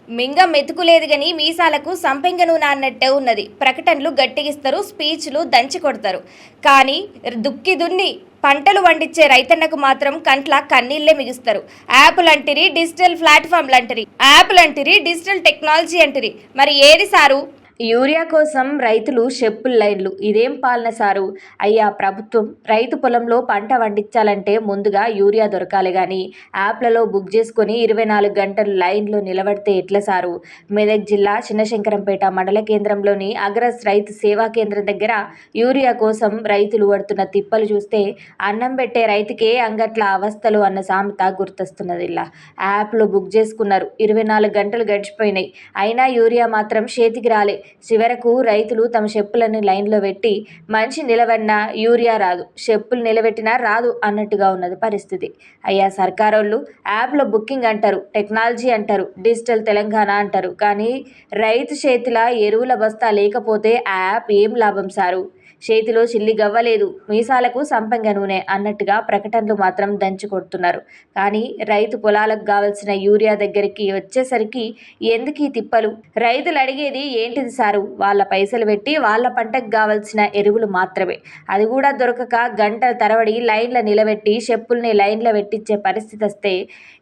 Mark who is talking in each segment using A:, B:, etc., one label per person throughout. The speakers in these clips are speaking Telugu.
A: మింగ మెతుకులేదు గని మీసాలకు సంపెంగ నూనె అన్నట్టే ఉన్నది. ప్రకటనలు గట్టిగిస్తారు, స్పీచ్లు దంచి కొడతారు. కానీ దుక్కి దున్ని పంటలు పండించే రైతన్నకు మాత్రం కంట్ల కన్నీళ్లే మిగుస్తారు. యాప్లు అంటిరి, డిజిటల్ ప్లాట్ఫామ్లు అంటిరి, యాప్లు అంటిరి, డిజిటల్ టెక్నాలజీ అంటిరి. మరి ఏది సారు? యూరియా కోసం రైతులు షెప్పుల లైన్లు. ఇదేం పాలన సారు? అయ్యా ప్రభుత్వం, రైతు పొలంలో పంట పండించాలంటే ముందుగా యూరియా దొరకాలి గాని యాప్లలో బుక్ చేసుకొని 24 గంటలు లైన్లో నిలబడితే ఎట్లా సారు? మెదక్ జిల్లా చిన్నశంకరంపేట మండల కేంద్రంలోని అగ్రస్ రైతు సేవా కేంద్రం దగ్గర యూరియా కోసం రైతులు పడుతున్న తిప్పలు చూస్తే అన్నం పెట్టే రైతుకే అంగట్ల అవస్థలు అన్న సామెత గుర్తొస్తున్నది. ఇలా యాప్లో బుక్ చేసుకున్నారు, 24 గంటలు గడిచిపోయినాయి, అయినా యూరియా మాత్రం చేతికి రాలే. చివరకు రైతులు తమ చెప్పులను లైన్లో పెట్టి మనిషి నిలబడినా యూరియా రాదు, చెప్పులు నిలబెట్టినా రాదు అన్నట్టుగా ఉన్నది పరిస్థితి. అయ్యా సర్కారోళ్ళు యాప్లో బుకింగ్ అంటారు, టెక్నాలజీ అంటారు, డిజిటల్ తెలంగాణ అంటారు, కానీ రైతు చేతిలో ఎరువుల బస్తా లేకపోతే ఆ యాప్ ఏం లాభం సారు? చేతిలో చిల్లి గవ్వలేదు, మీసాలకు సంపంగ నూనె అన్నట్టుగా ప్రకటనలు మాత్రం దంచి కొడుతున్నారు. కానీ రైతు పొలాలకు కావలసిన యూరియా దగ్గరికి వచ్చేసరికి ఎందుకు ఈ తిప్పలు? రైతులు అడిగేది ఏంటిది సారు? వాళ్ళ పైసలు పెట్టి వాళ్ళ పంటకు కావలసిన ఎరువులు మాత్రమే. అది కూడా దొరకక గంటల తరబడి లైన్ల నిలబెట్టి చెప్పుల్ని లైన్లో పెట్టించే పరిస్థితి వస్తే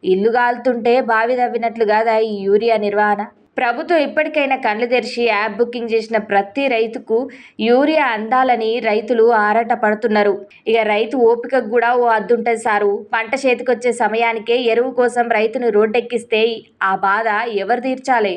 A: ఇల్లు కాలుతుంటే బావి తవ్వినట్లు కాదా ఈ యూరియా నిర్వహణ? ప్రభుత్వం ఇప్పటికైనా కళ్ళు తెరిచి యాప్ బుకింగ్ చేసిన ప్రతి రైతుకు యూరియా అందాలని రైతులు ఆరాట పడుతున్నారు. ఇక రైతు ఓపికకు కూడా ఓ అద్దుంటది సారు. పంట చేతికొచ్చే సమయానికే ఎరువు కోసం రైతును రోడ్డెక్కిస్తే ఆ బాధ ఎవరు తీర్చాలి?